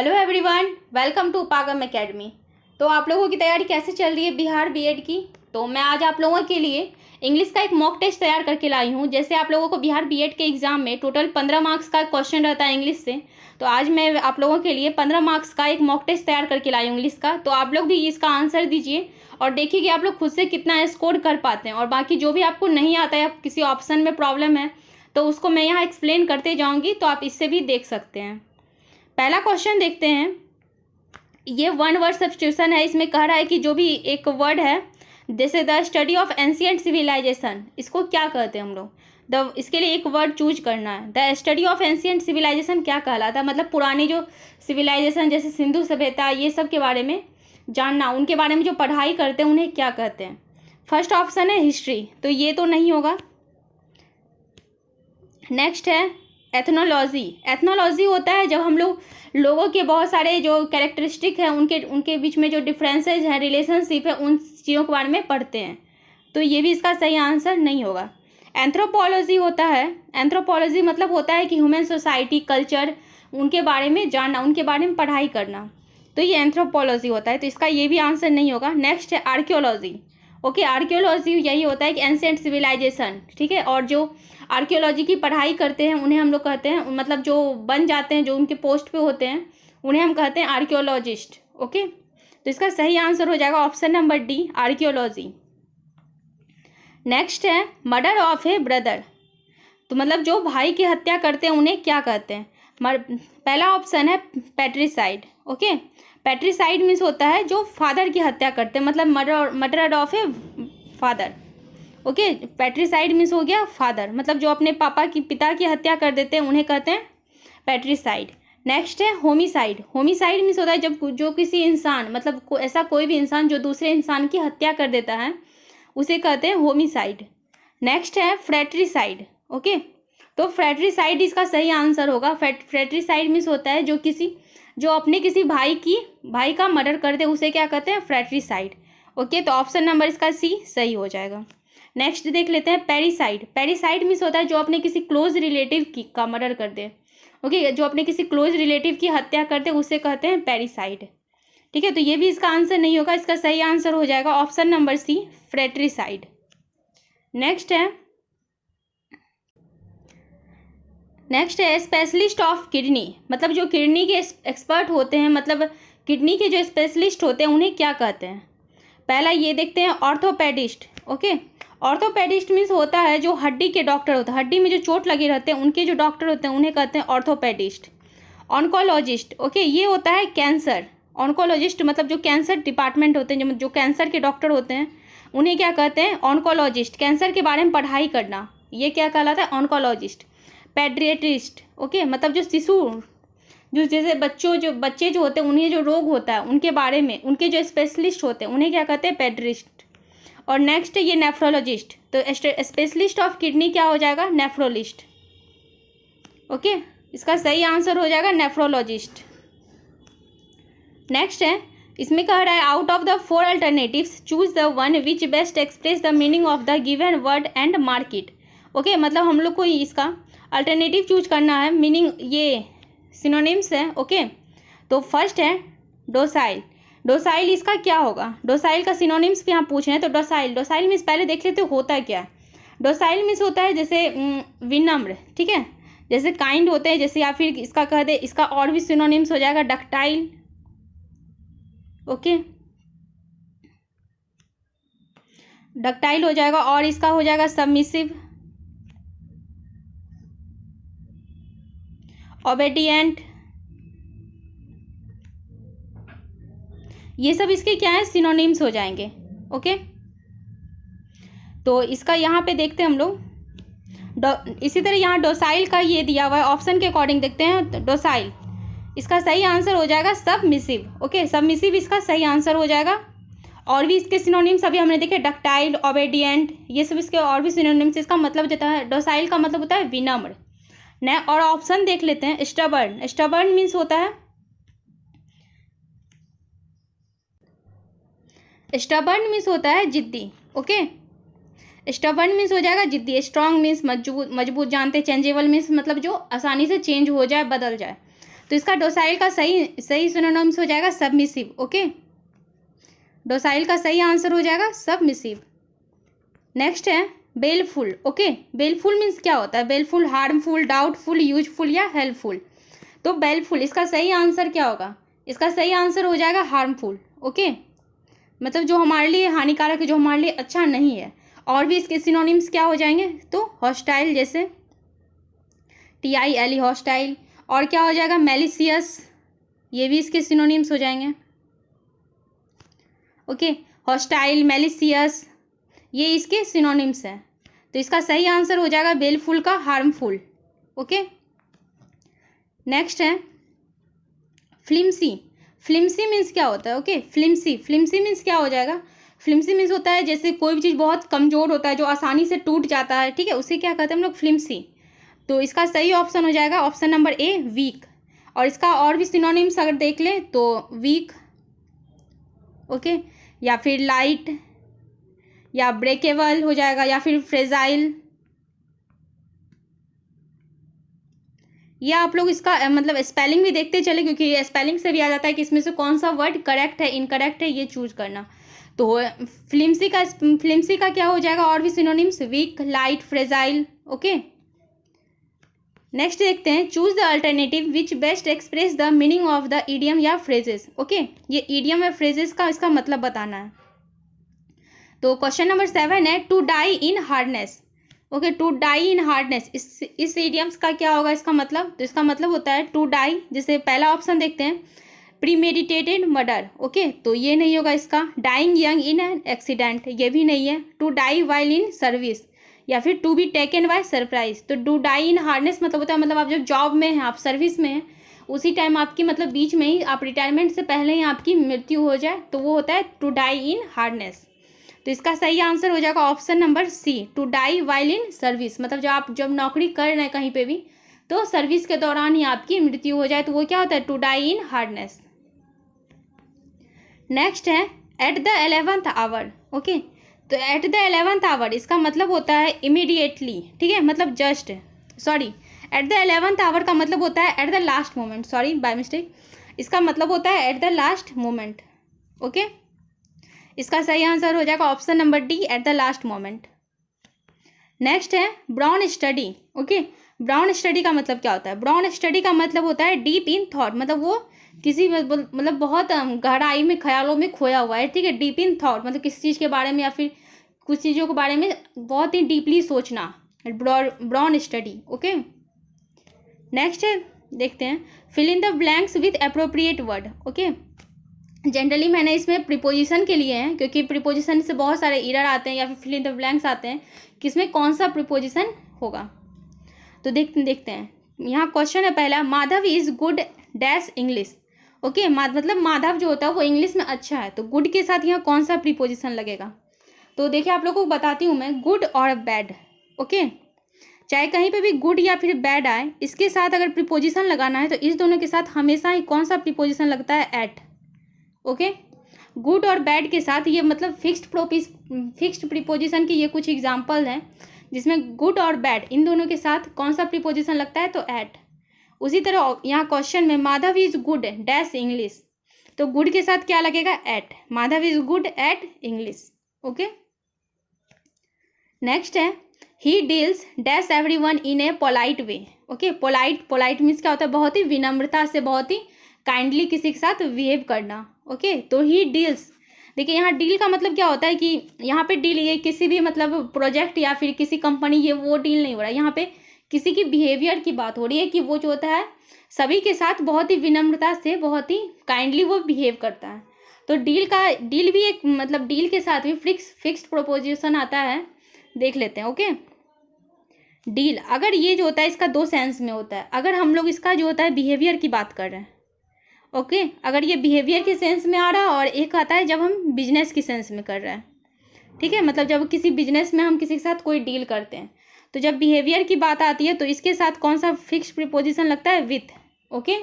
Hello everyone, welcome to पागम academy. तो आप लोगों की तैयारी कैसे चल रही है बिहार बीएड की? तो मैं आज आप लोगों के लिए इंग्लिश का एक मॉक टेस्ट तैयार करके लाई हूँ। जैसे आप लोगों को बिहार बीएड के एग्जाम में टोटल 15 मार्क्स का क्वेश्चन रहता है इंग्लिश से, तो आज मैं आप लोगों के लिए 15 मार्क्स का एक मॉक टेस्ट तैयार करके लाई हूँ इंग्लिश का। तो आप लोग भी इसका आंसर दीजिए और देखिए कि आप लोग खुद से कितना स्कोर कर पाते हैं। और बाकी जो भी आपको नहीं आता है, किसी ऑप्शन में प्रॉब्लम है, तो उसको मैं यहाँ एक्सप्लेन करते जाऊँगी, तो आप इससे भी देख सकते हैं। पहला क्वेश्चन देखते हैं। ये वन वर्ड सब्स्टिट्यूशन है। इसमें कह रहा है कि जो भी एक वर्ड है, जैसे the study of ancient civilization, इसको क्या कहते हैं हम लोग? इसके लिए एक वर्ड चूज करना है। The study of ancient civilization क्या कहलाता है? मतलब पुरानी जो सिविलाइजेशन जैसे सिंधु सभ्यता, ये सब के बारे में जानना, उनके बारे में जो पढ़ाई करते हैं उन्हें क्या कहते हैं? फर्स्ट ऑप्शन है हिस्ट्री, तो ये तो नहीं होगा। नेक्स्ट है एथनोलॉजी। एथनोलॉजी होता है जब हम लोगों के बहुत सारे जो कैरेक्टरिस्टिक है, उनके बीच में जो डिफरेंसेज हैं, रिलेशनशिप है, उन चीज़ों के बारे में पढ़ते हैं, तो ये भी इसका सही आंसर नहीं होगा। एंथ्रोपोलॉजी होता है। एंथ्रोपोलॉजी मतलब होता है कि ह्यूमन सोसाइटी, कल्चर, उनके बारे में जानना, उनके बारे में पढ़ाई करना, तो ये एंथ्रोपोलॉजी होता है, तो इसका ये भी आंसर नहीं होगा। नेक्स्ट है आर्कियोलॉजी। ओके, आर्कियोलॉजी यही होता है कि एंशिएंट सिविलाइजेशन, ठीक है। और जो आर्कियोलॉजी की पढ़ाई करते हैं उन्हें हम लोग कहते हैं, मतलब जो बन जाते हैं, जो उनके पोस्ट पे होते हैं, उन्हें हम कहते हैं आर्कियोलॉजिस्ट। ओके, तो इसका सही आंसर हो जाएगा option number D, archaeology. Next है मर्डर ऑफ ए ब्रदर। तो मतलब जो भाई की हत्या करते हैं उन्हें क्या कहते हैं? पहला ऑप्शन है पैट्रिसाइड। ओके, पैट्रिसाइड मीन्स होता है जो फादर की हत्या करते हैं, मतलब murder of a father. Okay, patricide means हो गया फादर, मतलब जो अपने पिता की हत्या कर देते हैं उन्हें कहते हैं पैट्रिसाइड। नेक्स्ट है होमिसाइड। होमिसाइड मीन्स होता है जब जो किसी इंसान, मतलब ऐसा कोई भी इंसान जो दूसरे इंसान की हत्या कर देता है, उसे कहते हैं होमिसाइड। नेक्स्ट है फ्रैट्रिसाइड। ओके, तो फ्रैट्रिसाइड इसका सही आंसर होगा। फ्रैट्रिसाइड मीन्स होता है जो अपने किसी भाई का मर्डर कर दे, उसे क्या कहते हैं? फ्रैट्रिसाइड। ओके, तो ऑप्शन नंबर इसका सी सही हो जाएगा। नेक्स्ट देख लेते हैं पैरिसाइड। पैरिसाइड मीन्स होता है जो अपने किसी क्लोज रिलेटिव का मर्डर कर दे। ओके, जो अपने किसी क्लोज रिलेटिव की हत्या कर दे उसे कहते हैं पैरिसाइड। ठीक है, तो ये भी इसका आंसर नहीं होगा। इसका सही आंसर हो जाएगा ऑप्शन नंबर सी, फ्रैट्रिसाइड। नेक्स्ट है स्पेशलिस्ट ऑफ किडनी। मतलब जो किडनी के एक्सपर्ट होते हैं, मतलब किडनी के जो स्पेशलिस्ट होते हैं उन्हें क्या कहते हैं? पहला ये देखते हैं ऑर्थोपेडिस्ट। ओके, ऑर्थोपेडिस्ट मीन्स होता है जो हड्डी के डॉक्टर होते हैं, हड्डी में जो चोट लगे रहते हैं उनके जो डॉक्टर होते हैं उन्हें कहते हैं ऑर्थोपेडिस्ट। ऑन्कोलॉजिस्ट। ओके, ये होता है कैंसर। ऑन्कोलॉजिस्ट मतलब जो कैंसर डिपार्टमेंट होते हैं, जो कैंसर के डॉक्टर होते हैं उन्हें क्या कहते हैं? ऑन्कोलॉजिस्ट। कैंसर के बारे में पढ़ाई करना, ये क्या कहलाता है? ऑन्कोलॉजिस्ट। पेडियाट्रिस्ट। ओके, मतलब जो शिशु, जो जैसे बच्चे जो होते हैं उन्हें जो रोग होता है उनके बारे में, उनके जो स्पेशलिस्ट होते हैं उन्हें क्या कहते हैं? पेडियाट्रिस्ट। और नेक्स्ट है ये नेफ्रोलॉजिस्ट। तो स्पेशलिस्ट ऑफ किडनी क्या हो जाएगा? नेफ्रोलिस्ट। ओके, इसका सही आंसर हो जाएगा नेफ्रोलॉजिस्ट। नेक्स्ट है, इसमें कह रहा है out of the 4 alternatives choose the one which best express the meaning of the given word and mark it. Okay, मतलब हम लोग को इसका अल्टरनेटिव चूज करना है, मीनिंग ये सिनोनिम्स है। ओके, तो फर्स्ट है डोसाइल। डोसाइल इसका क्या होगा? डोसाइल का सिनोनिम्स भी यहाँ पूछ रहे हैं, तो डोसाइल मीन्स पहले देख लेते होता क्या है। डोसाइल मीन्स होता है जैसे विनम्र, ठीक है, जैसे काइंड होते हैं जैसे, या फिर इसका कह दे, इसका और भी सिनोनिम्स हो जाएगा डक्टाइल। ओके, डक्टाइल हो जाएगा, और इसका हो जाएगा सबमिसिव, ओबेडिएंट। ये सब इसके क्या है? सिनोनिम्स हो जाएंगे। ओके, तो इसका यहाँ पे देखते हैं हम लोग। इसी तरह यहाँ डोसाइल का ये दिया हुआ है, ऑप्शन के अकॉर्डिंग देखते हैं। तो डोसाइल इसका सही आंसर हो जाएगा सबमिसिव। ओके, सबमिसिव इसका सही आंसर हो जाएगा। और भी इसके सिनोनिम्स अभी हमने देखे, डक्टाइल, ओबेडिएंट, ये सब इसके और भी सिनोनिम्स। इसका मतलब देता है, डोसाइल का मतलब होता है विनम्र। और ऑप्शन देख लेते हैं, स्टबर्न। स्टबर्न मीन्स होता है, स्टबर्न मीन्स होता है जिद्दी। ओके, स्टबर्न मीन्स हो जाएगा जिद्दी। स्ट्रॉन्ग मीन्स मजबूत, जानते। चेंजेबल मीन्स मतलब जो आसानी से चेंज हो जाए, बदल जाए। तो इसका डोसाइल का सही सिनोनिम्स हो जाएगा सबमिसिव। ओके, डोसाइल का सही आंसर हो जाएगा सबमिसिव। नेक्स्ट है बेलफुल। ओके, बेलफुल मीन्स क्या होता है? बेलफुल, हार्मफुल, डाउटफुल, यूजफुल या हेल्पफुल। तो बेलफुल, इसका सही आंसर क्या होगा? इसका सही आंसर हो जाएगा हार्मफुल। ओके, मतलब जो हमारे लिए हानिकारक है, जो हमारे लिए अच्छा नहीं है। और भी इसके सिनोनिम्स क्या हो जाएंगे? तो हॉस्टाइल, जैसे TILE, हॉस्टाइल। और क्या हो जाएगा? मैलिसियस, ये भी इसके सिनोनिम्स हो जाएंगे। ओके, हॉस्टाइल, मैलिसियस, ये इसके सिनोनिम्स हैं। तो इसका सही आंसर हो जाएगा बेलफुल का हार्मफुल। ओके, नेक्स्ट है फ्लिम्सी। फ्लिम्सी मीन्स क्या होता है? ओके, फ्लिम्सी मीन्स क्या हो जाएगा? फ्लिम्सी मीन्स होता है जैसे कोई भी चीज़ बहुत कमज़ोर होता है, जो आसानी से टूट जाता है, ठीक है, उसे क्या कहते हैं हम लोग? फ्लिम्सी। तो इसका सही ऑप्शन हो जाएगा ऑप्शन नंबर ए, वीक। और इसका और भी सिनोनिम्स अगर देख लें तो वीक, ओके, या फिर लाइट, या ब्रेकेबल हो जाएगा, या फिर फ्रेजाइल। या आप लोग इसका मतलब स्पेलिंग भी देखते चले, क्योंकि स्पेलिंग से भी आ जाता है कि इसमें से कौन सा वर्ड करेक्ट है, इनकरेक्ट है, ये चूज करना। तो फ्लिम्सी का क्या हो जाएगा? और भी synonyms, weak, light, fragile. Okay, next देखते हैं choose the alternative which best express the meaning of the idiom या फ्रेजेस। ओके, ये ईडियम या फ्रेजेस का इसका मतलब बताना है। तो क्वेश्चन नंबर 7 है to die in hardness. Okay, to die in hardness, इस ईडियम्स का क्या होगा इसका मतलब? तो इसका मतलब होता है टू डाई, जैसे पहला ऑप्शन देखते हैं, प्रीमेडिटेटेड मर्डर। ओके, तो ये नहीं होगा इसका। Dying young in an accident, ये भी नहीं है। To die while in service, या फिर to be taken by surprise. तो टू डाई इन हार्डनेस मतलब होता है, मतलब आप जब जॉब में हैं, आप सर्विस में हैं, उसी टाइम आपकी मतलब बीच में ही, आप रिटायरमेंट से पहले ही आपकी मृत्यु हो जाए, तो वो होता है टू डाई इन हार्डनेस। तो इसका सही आंसर हो जाएगा option number C, to die while in service. मतलब जब नौकरी कर रहे हैं कहीं पे भी, तो सर्विस के दौरान ही आपकी मृत्यु हो जाए, तो वो क्या होता है? To die in hardness. Next है at the 11th hour. Okay, तो एट द 11th आवर इसका मतलब होता है इमीडिएटली, ठीक है, मतलब just, sorry, at the 11th hour का मतलब होता है at the last moment, sorry by mistake, इसका मतलब होता है at the last moment. Okay, इसका सही आंसर हो जाएगा option number D, at the last moment. Next है brown study. Okay, brown study का मतलब क्या होता है? ब्राउन स्टडी का मतलब होता है डीप इन थॉट, मतलब वो किसी मतलब बहुत गहराई में, ख्यालों में खोया हुआ है, ठीक है। डीप इन थॉट मतलब किसी चीज़ के बारे में या फिर कुछ चीज़ों के बारे में बहुत ही डीपली सोचना, ब्राउन स्टडी। ओके, नेक्स्ट है देखते हैं fill in the blanks with appropriate word. Okay, generally मैंने इसमें प्रीपोजिशन के लिए हैं, क्योंकि प्रीपोजिशन से बहुत सारे एरर आते हैं या फिर फिल इन द ब्लैंक्स आते हैं, किसमें कौन सा प्रीपोजिशन होगा। तो देखते हैं। यहाँ क्वेश्चन है पहला, Madhav is good dash English. Okay, मतलब माधव जो होता है वो इंग्लिश में अच्छा है, तो गुड के साथ यहाँ कौन सा प्रीपोजिशन लगेगा? तो देखिए आप लोगों को बताती हूँ मैं, गुड और बैड। ओके, चाहे कहीं पे भी गुड या फिर बैड आए, इसके साथ अगर प्रीपोजिशन लगाना है तो इस दोनों के साथ हमेशा ही कौन सा प्रीपोजिशन लगता है? एट। ओके, गुड और बैड के साथ ये मतलब फिक्स्ड प्रीपोजिशन की ये कुछ एग्जाम्पल हैं, जिसमें गुड और बैड इन दोनों के साथ कौन सा प्रीपोजिशन लगता है? तो एट। उसी तरह यहाँ क्वेश्चन में Madhav is good dash English, तो गुड के साथ क्या लगेगा? At. Madhav is good at English. Okay, next है he deals dash everyone in a polite way. Okay, polite means क्या होता है? बहुत ही विनम्रता से, बहुत ही काइंडली किसी के साथ बिहेव करना। ओके, तो ही डील्स, देखिए यहाँ डील का मतलब क्या होता है कि यहाँ पे डील ये किसी भी मतलब प्रोजेक्ट या फिर किसी कंपनी, ये वो डील नहीं हो रहा है, यहाँ पे किसी की बिहेवियर की बात हो रही है कि वो जो होता है सभी के साथ बहुत ही विनम्रता से, बहुत ही काइंडली वो बिहेव करता है। तो डील भी एक मतलब डील के साथ भी फिक्स्ड प्रोपोजिशन आता है, देख लेते हैं। ओके, डील अगर ये जो होता है इसका दो सेंस में होता है, अगर हम लोग इसका जो होता है बिहेवियर की बात कर रहे हैं, ओके, अगर ये बिहेवियर के सेंस में आ रहा है, और एक आता है जब हम बिजनेस की सेंस में कर रहे हैं, ठीक है, मतलब जब किसी बिजनेस में हम किसी के साथ कोई डील करते हैं, तो जब बिहेवियर की बात आती है तो इसके साथ कौन सा फिक्स्ड प्रीपोजिशन लगता है? विथ। ओके,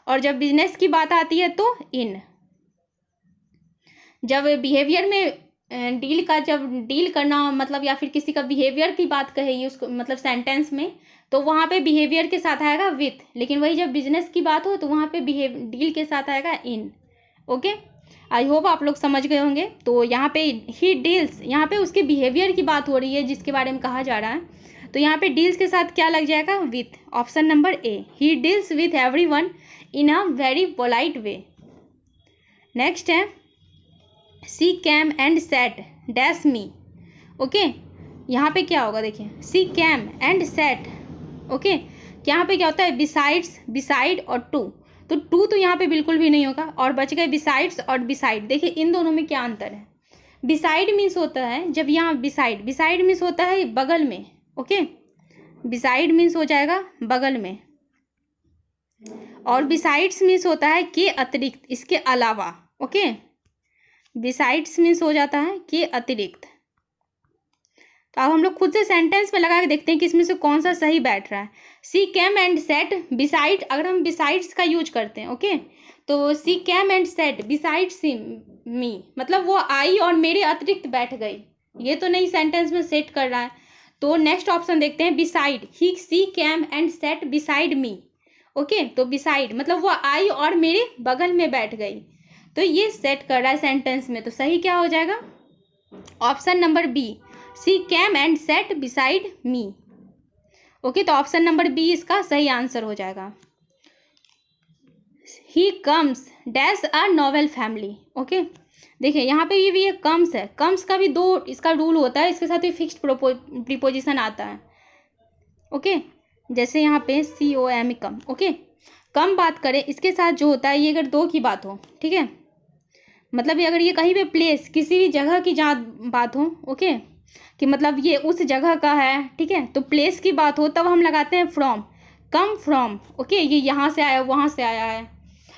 और जब बिजनेस की बात आती है तो इन। जब बिहेवियर में जब डील करना मतलब या फिर किसी का बिहेवियर की बात कहेगी उसको मतलब सेंटेंस में, तो वहाँ पे बिहेवियर के साथ आएगा विथ, लेकिन वही जब बिजनेस की बात हो तो वहाँ पे डील के साथ आएगा इन। ओके, आई होप आप लोग समझ गए होंगे। तो यहाँ पे ही डील्स, यहाँ पे उसके बिहेवियर की बात हो रही है जिसके बारे में कहा जा रहा है, तो यहाँ पे डील्स के साथ क्या लग जाएगा, with. Option number A, he deals with everyone in a very polite way. Next है she came and sat dash me. Okay, यहाँ पे क्या होगा देखिए, she came and sat. Okay, यहाँ पे क्या होता है, बिसाइड्स, बिसाइड और टू, तो टू तो यहाँ पे बिल्कुल भी नहीं होगा, और बच गए बिसाइड्स और बिसाइड। देखिए इन दोनों में क्या अंतर है। बिसाइड मीन्स होता है जब यहाँ बिसाइड, बिसाइड मीन्स होता है बगल में। ओके, बिसाइड मीन्स हो जाएगा बगल में, और बिसाइड्स मीन्स होता है के अतिरिक्त, इसके अलावा। ओके, बिसाइड्स मीन्स हो जाता है के अतिरिक्त। तो अब हम लोग खुद से सेंटेंस में लगा के देखते हैं कि इसमें से कौन सा सही बैठ रहा है। She came and sat beside, अगर हम बिसाइड्स का यूज करते हैं, ओके, तो she came and sat beside me, मतलब वो आई और मेरे अतिरिक्त बैठ गई, ये तो नहीं सेंटेंस में सेट कर रहा है। तो नेक्स्ट ऑप्शन देखते हैं, beside, he she came and sat beside me. Okay, तो बिसाइड मतलब वो आई और मेरे बगल में बैठ गई, तो ये सेट कर रहा है सेंटेंस में। तो सही क्या हो जाएगा, option number B, she came and sat beside me. Okay, तो ऑप्शन नंबर बी इसका सही आंसर हो जाएगा। He comes dash a noble family. Okay, देखिए यहाँ पे ये भी एक कम्स है, कम्स का भी दो इसका रूल होता है, इसके साथ भी फिक्स्ड प्रीपोजिशन आता है। ओके, जैसे यहाँ पे COM कम। ओके, कम बात करें, इसके साथ जो होता है ये अगर दो की बात हो, ठीक है, मतलब अगर ये कहीं पे प्लेस, किसी भी जगह की जहाँ बात हो, ओके, कि मतलब ये उस जगह का है, ठीक है, तो प्लेस की बात हो तब हम लगाते हैं फ्रॉम, कम फ्रॉम। ओके, ये यहाँ से आया, वहाँ से आया है।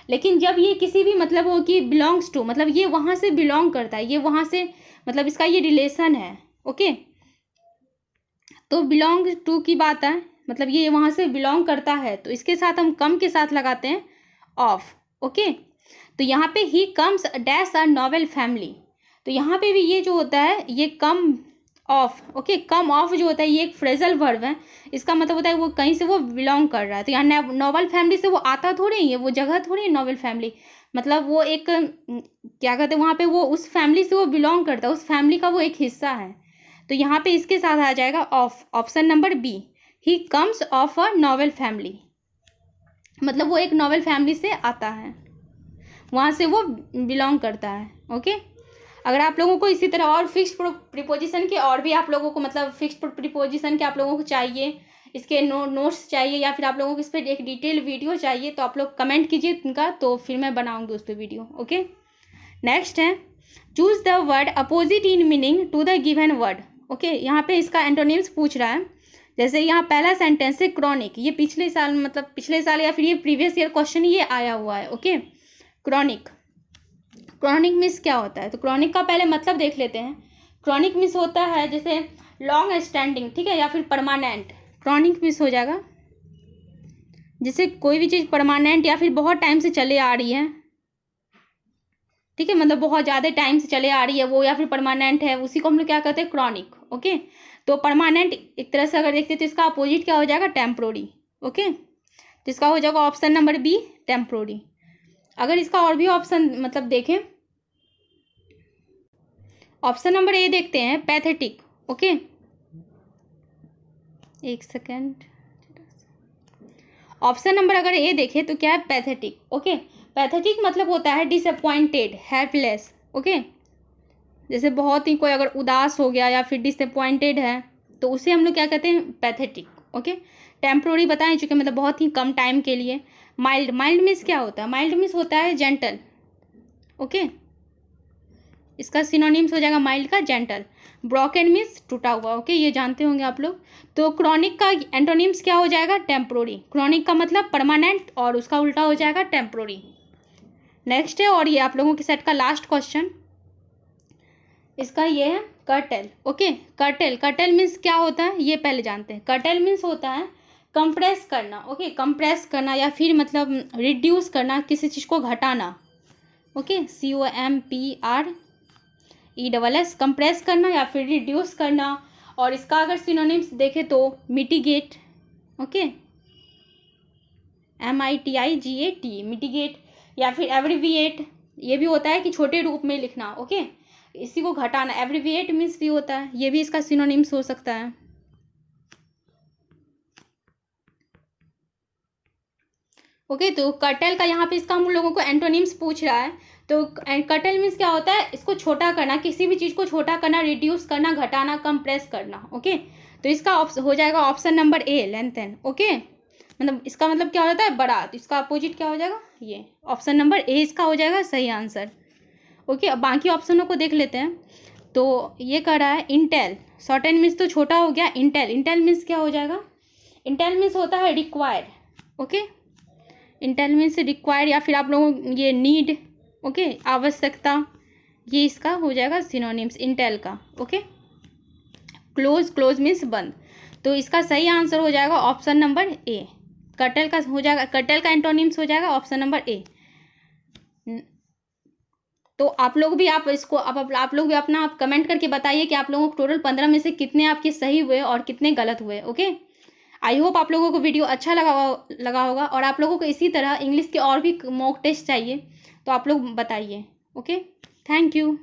लेकिन जब ये किसी भी मतलब हो कि बिलोंग्स टू, मतलब ये वहाँ से बिलोंग करता है, ये वहाँ से मतलब इसका ये रिलेशन है। ओके, तो बिलोंग टू की बात है, मतलब ये वहाँ से बिलोंग करता है, तो इसके साथ हम कम के साथ लगाते हैं ऑफ। ओके, तो यहाँ पे ही comes dash a noble family, तो यहाँ पे भी ये जो होता है ये कम ऑफ। ओके, कम ऑफ जो होता है ये एक फ्रेजल वर्ब है, इसका मतलब होता है वो कहीं से वो बिलोंग कर रहा है। तो यहाँ नॉवेल फैमिली से वो आता थोड़ी है, वो जगह थोड़ी है नॉवेल फैमिली, मतलब वो एक क्या कहते हैं वहाँ पे वो उस फैमिली से वो बिलोंग करता है, उस फैमिली का वो एक हिस्सा है। तो यहाँ पे इसके साथ आ जाएगा of, option number B, he comes of a noble family, मतलब वो एक नॉवेल फैमिली से आता है, वहाँ से वो बिलोंग करता है। ओके, अगर आप लोगों को इसी तरह और फिक्स्ड प्रीपोजिशन के और भी आप लोगों को मतलब फिक्स्ड प्रीपोजिशन के आप लोगों को चाहिए, इसके नोट्स चाहिए, या फिर आप लोगों को इस पर एक डिटेल वीडियो चाहिए, तो आप लोग कमेंट कीजिए उनका, तो फिर मैं बनाऊंगी उस पर वीडियो। ओके, नेक्स्ट है choose the word opposite in meaning to the given word. Okay, यहाँ पे इसका एंटोनिम्स पूछ रहा है। जैसे यहाँ पहला सेंटेंस है क्रॉनिक, ये पिछले साल मतलब पिछले साल या फिर ये प्रीवियस ईयर क्वेश्चन ये आया हुआ है। ओके, क्रॉनिक, क्रॉनिक मीन्स क्या होता है, तो क्रॉनिक का पहले मतलब देख लेते हैं। क्रॉनिक मीन्स होता है जैसे लॉन्ग स्टैंडिंग, ठीक है, या फिर परमानेंट। क्रॉनिक मीन्स हो जाएगा जैसे कोई भी चीज़ परमानेंट या फिर बहुत टाइम से चले आ रही है, ठीक है, मतलब बहुत ज़्यादा टाइम से चले आ रही है वो, या फिर परमानेंट है, उसी को हम लोग क्या कहते हैं, क्रॉनिक। ओके, तो परमानेंट एक तरह से अगर देखते हैं तो इसका अपोजिट क्या हो जाएगा, टेम्पोररी। ओके, तो इसका हो जाएगा ऑप्शन नंबर बी, टेम्पोररी। अगर इसका और भी ऑप्शन मतलब देखें, ऑप्शन नंबर ए देखते हैं, पैथेटिक। ओके, एक सेकेंड, ऑप्शन नंबर अगर ए देखें तो क्या है, पैथेटिक। ओके, पैथेटिक मतलब होता है डिसअपॉइंटेड, हेल्पलेस। ओके, जैसे बहुत ही कोई अगर उदास हो गया या फिर डिसअपॉइंटेड है तो उसे हम लोग क्या कहते हैं, पैथेटिक। ओके, टेम्पोररी बताएं चुके, मतलब बहुत ही कम टाइम के लिए। माइल्ड, माइल्ड मीन्स क्या होता है, माइल्ड मीन्स होता है जेंटल। ओके, इसका सिनोनिम्स हो जाएगा माइल्ड का जेंटल। ब्रोकन मीन्स टूटा हुआ। ओके, ये जानते होंगे आप लोग। तो क्रॉनिक का एंटोनिम्स क्या हो जाएगा, टेम्पोररी। क्रॉनिक का मतलब परमानेंट और उसका उल्टा हो जाएगा टेम्पोररी। नेक्स्ट है, और ये आप लोगों के सेट का लास्ट क्वेश्चन, इसका ये है cartel. Okay, cartel, cartel means क्या होता है ये पहले जानते हैं। कर्टेल मीन्स होता है कंप्रेस करना। ओके, कंप्रेस करना या फिर मतलब रिड्यूस करना, किसी चीज़ को घटाना। ओके, COMPRESS, कंप्रेस करना या फिर रिड्यूस करना। और इसका अगर सिनोनिम्स देखें तो मिटिगेट, ओके, MITIGAT, मिटिगेट या फिर एब्रीविएट, ये भी होता है कि छोटे रूप में लिखना। ओके, इसी को घटाना, एब्रीविएट मीन्स भी होता है, ये भी इसका सिनोनिम्स हो सकता है। ओके, तो कर्टल का यहाँ पे इसका हम लोगों को एंटोनिम्स पूछ रहा है। तो कर्टल मीन्स क्या होता है, इसको छोटा करना, किसी भी चीज़ को छोटा करना, रिड्यूस करना, घटाना, कंप्रेस करना। ओके, तो इसका हो जाएगा ऑप्शन नंबर ए, लेंथन। ओके, मतलब इसका मतलब क्या होता है, बड़ा, तो इसका अपोजिट क्या हो जाएगा, ये ऑप्शन नंबर ए इसका हो जाएगा सही आंसर। ओके, अब बाकी ऑप्शनों को देख लेते हैं। तो ये कह रहा है इंटेल, शॉर्टन मीन्स तो छोटा हो गया, इंटेल, इंटेल मीन्स क्या हो जाएगा, इंटेल मीन्स होता है require. Okay, Intel means require, या फिर आप लोगों ये नीड, ओके, आवश्यकता, ये इसका हो जाएगा सिनोनिम्स इंटेल का। ओके, क्लोज, क्लोज मीन्स बंद, तो इसका सही आंसर हो जाएगा ऑप्शन नंबर ए। कर्टल का हो जाएगा, कर्टल का एंटोनिम्स हो जाएगा ऑप्शन नंबर ए। तो आप लोग भी, आप इसको आप लोग भी अपना आप कमेंट करके बताइए कि आप लोगों को टोटल 15 में से कितने आपके सही हुए और कितने गलत हुए। ओके, आई होप आप लोगों को वीडियो अच्छा लगा होगा, और आप लोगों को इसी तरह इंग्लिश के और भी मॉक टेस्ट चाहिए तो आप लोग बताइए। Okay, thank you.